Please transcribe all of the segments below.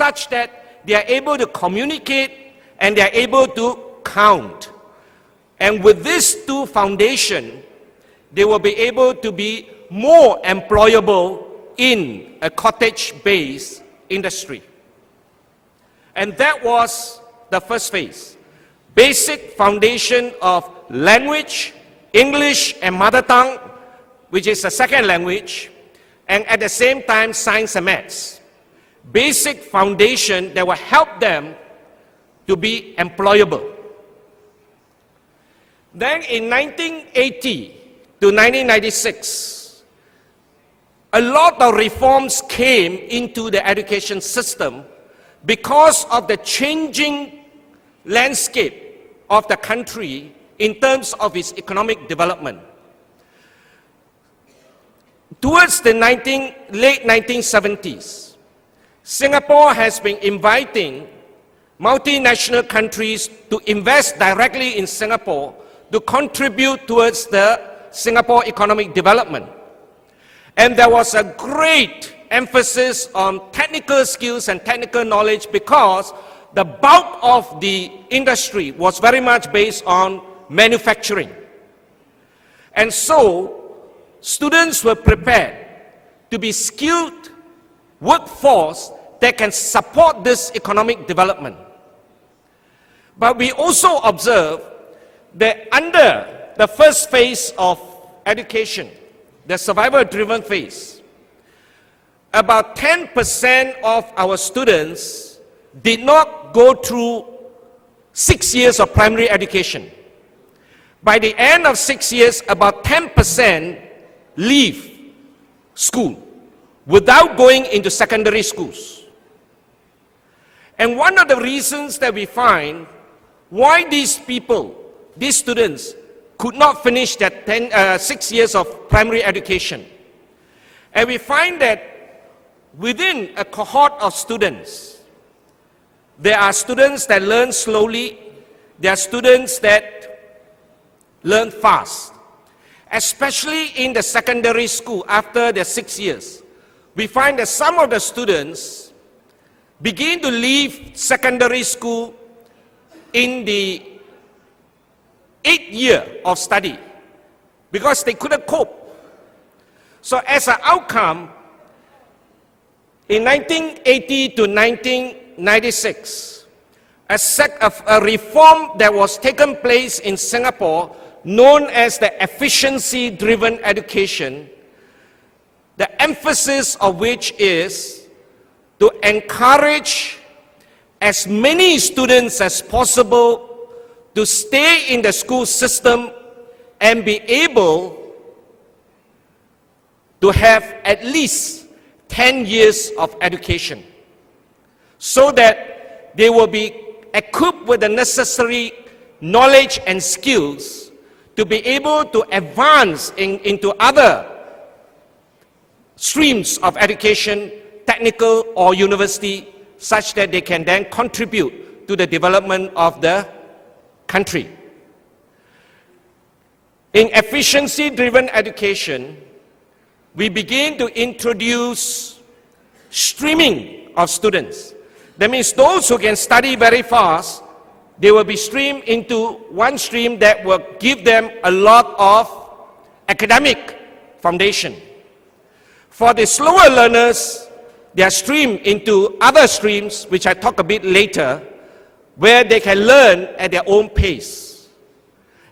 such that they are able to communicate and they are able to count. And with these two foundations, they will be able to be more employable in a cottage-based industry. And that was the first phase. Basic foundation of language, English and mother tongue, which is a second language, and at the same time science and maths. Basic foundation that will help them to be employable. Then in 1980 to 1996, a lot of reforms came into the education system because of the changing landscape of the country in terms of its economic development. Towards the late 1970s, Singapore has been inviting multinational countries to invest directly in Singapore to contribute towards the Singapore economic development. And there was a great emphasis on technical skills and technical knowledge because the bulk of the industry was very much based on manufacturing. And so, students were prepared to be skilled workforce that can support this economic development. But we also observe that under the first phase of education, the survival-driven phase, about 10% of our students did not go through 6 years of primary education. By the end of 6 years, about 10% leave school without going into secondary schools. And one of the reasons that we find why these people, these students, could not finish that 6 years of primary education. And we find that within a cohort of students, there are students that learn slowly, there are students that learn fast. Especially in the secondary school after the 6 years, we find that some of the students begin to leave secondary school in the 8th year of study because they couldn't cope. So as an outcome, in 1980 to 1996, a reform that was taken place in Singapore known as the efficiency-driven education, the emphasis of which is to encourage as many students as possible to stay in the school system and be able to have at least 10 years of education so that they will be equipped with the necessary knowledge and skills to be able to advance into other streams of education, technical or university, such that they can then contribute to the development of the country. In efficiency-driven education, we begin to introduce streaming of students. That means those who can study very fast, they will be streamed into one stream that will give them a lot of academic foundation. For the slower learners, they are streamed into other streams, which I talk a bit later, where they can learn at their own pace.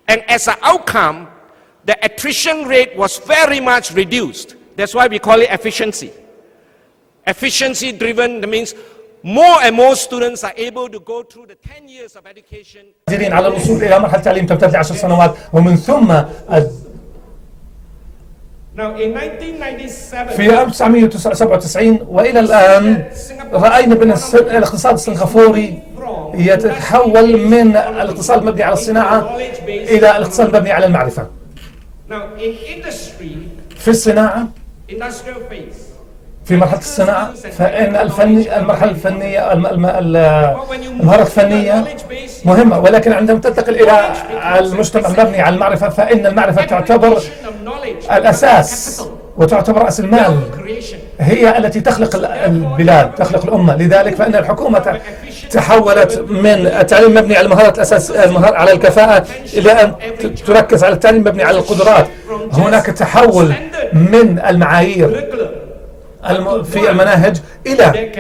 And as an outcome, the attrition rate was very much reduced. That's why we call it efficiency. Efficiency-driven, that means more and more students are able to go through the 10 years of education. على الوصول إلى مرحلة تعليم تمتد 10 سنوات ومن ثم Now in 1997 في 1997 وإلى الآن رأينا بأن الاقتصاد السنغافوري يتحول من الاقتصاد المبني على الصناعة إلى الاقتصاد المبني على المعرفة. في الصناعة في مرحلة الصناعة فإن المرحلة الفنية المهارة الفنية مهمة، ولكن عندما تنتقل إلى المجتمع المبني على المعرفة فإن المعرفة تعتبر الأساس وتعتبر رأس المال هي التي تخلق البلاد، تخلق الأمة. لذلك فإن الحكومة تحولت من التعليم المبني على المهارات على الكفاءة إلى أن تركز على التعليم المبني على القدرات. هناك تحول من المعايير في المناهج إلى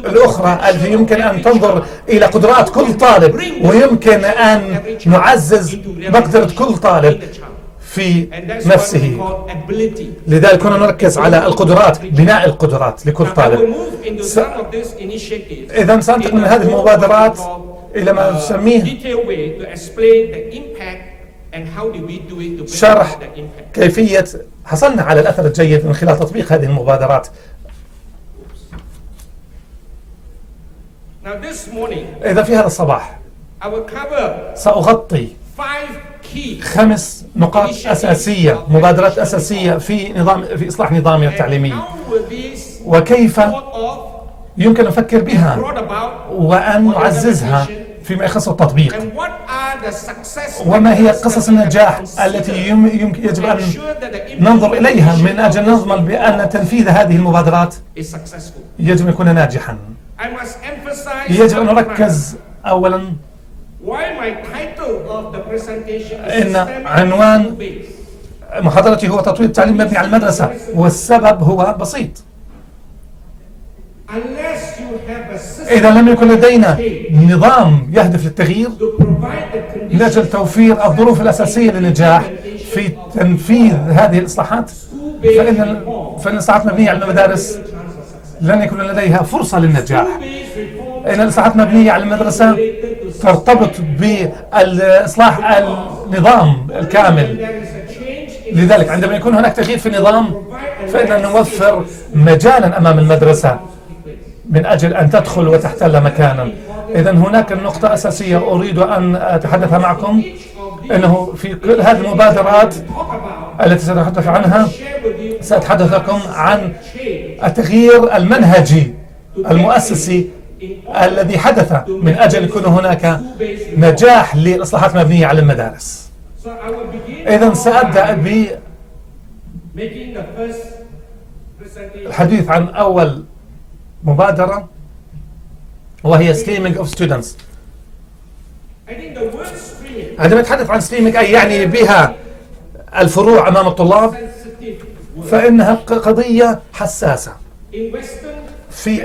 الأخرى التي يمكن أن تنظر إلى قدرات كل طالب، ويمكن أن نعزز مقدرة كل طالب في نفسه. لذلك كنا نركز على القدرات، بناء القدرات لكل طالب. إذا سأنتقل من هذه المبادرات إلى ما نسميه شرح كيفية حصلنا على الأثر الجيد من خلال تطبيق هذه المبادرات. إذا في هذا الصباح سأغطي 5 نقاط أساسية، مبادرات أساسية في إصلاح نظامنا التعليمي، وكيف يمكن أن نفكر بها وأن نعززها فيما يخص التطبيق، وما هي قصص النجاح التي يجب أن ننظر إليها من أجل نضمن بأن تنفيذ هذه المبادرات يجب أن يكون ناجحا. يجب أن نركز أولا إن عنوان محاضرتي هو تطوير التعليم المبني على المدرسة، والسبب هو بسيط. إذا لم يكن لدينا نظام يهدف للتغيير من أجل توفير الظروف الأساسية للنجاح في تنفيذ هذه الإصلاحات، فإن الإصلاحات المبنية على المدارس لن يكون لديها فرصة للنجاح. إن الإصلاحات المبنية على المدرسة ترتبط بإصلاح النظام الكامل. لذلك عندما يكون هناك تغيير في النظام فإننا نوفر مجالا أمام المدرسة من أجل أن تدخل وتحتل مكانا. إذن هناك النقطة أساسية أريد أن أتحدث معكم، أنه في كل هذه المبادرات التي سأتحدث عنها سأتحدث لكم عن التغيير المنهجي المؤسسي الذي حدث من أجل يكون هناك نجاح للإصلاحات المبنية على المدارس. إذن سأبدأ بالحديث عن أول مبادرة، وهي streaming of students. عندما نتحدث عن streaming أي يعني بها الفروع أمام الطلاب، فإنها قضية حساسة. في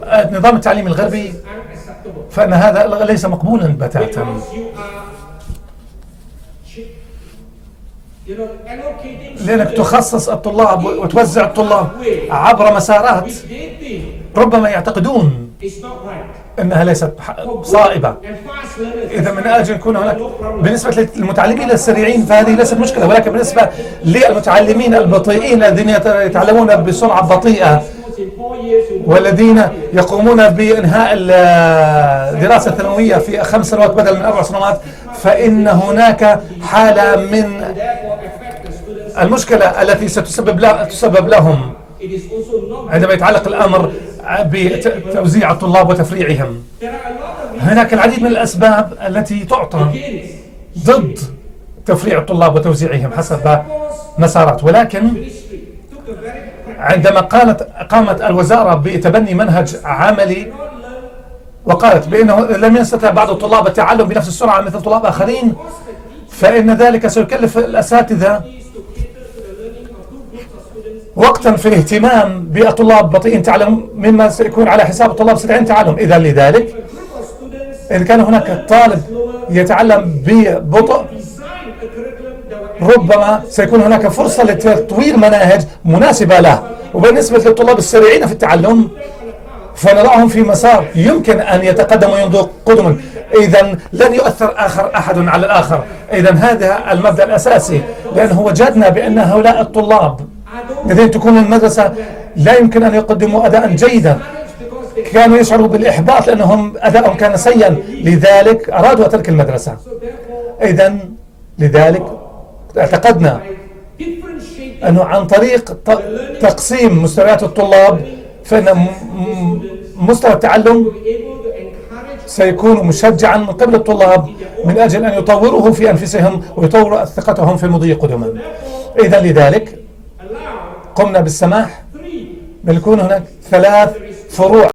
النظام التعليمي الغربي فإن هذا ليس مقبولا بتاتا، لأنك تخصص الطلاب وتوزع الطلاب عبر مسارات ربما يعتقدون أنها ليست صائبة. إذا من أجل يكون هناك بالنسبة للمتعلمين السريعين فهذه ليست مشكلة، ولكن بالنسبة للمتعلمين البطيئين الذين يتعلمون بسرعة بطيئة والذين يقومون بإنهاء الدراسة الثانوية في 5 سنوات بدل من 4 سنوات، فإن حالة من المشكلة التي ستسبب لهم عندما يتعلق الأمر بتوزيع الطلاب وتفريعهم. هناك العديد من الأسباب التي تعطى ضد تفريع الطلاب وتوزيعهم حسب مسارات، ولكن عندما قامت الوزارة بتبني منهج عملي وقالت بأنه لم يستطع بعض الطلاب التعلم بنفس السرعة مثل طلاب آخرين، فإن ذلك سيكلف الأساتذة وقتا في الاهتمام بالطلاب بطيئين تعلم مما سيكون على حساب الطلاب سريعين تعلم. إذا لذلك إذا كان هناك طالب يتعلم ببطء ربما سيكون هناك فرصة لتطوير مناهج مناسبة له، وبالنسبة للطلاب السريعين في التعلم فنضعهم في مسار يمكن أن يتقدم ويمضوا قدما. إذن لن يؤثر أحد على الآخر. إذن هذا المبدأ الأساسي، لأنه وجدنا بأن هؤلاء الطلاب الذين تكون المدرسة لا يمكن أن يقدموا أداء جيدا، كانوا يشعروا بالإحباط لأنهم أداءهم كان سيئا، لذلك أرادوا ترك المدرسة. إذن لذلك اعتقدنا أنه عن طريق تقسيم مستويات الطلاب فإن مستوى التعلم سيكون مشجعا من قبل الطلاب من أجل أن يطوروه في أنفسهم ويطوروا ثقتهم في المضي قدما. إذا لذلك قمنا بالسماح بأن يكون هناك 3 فروع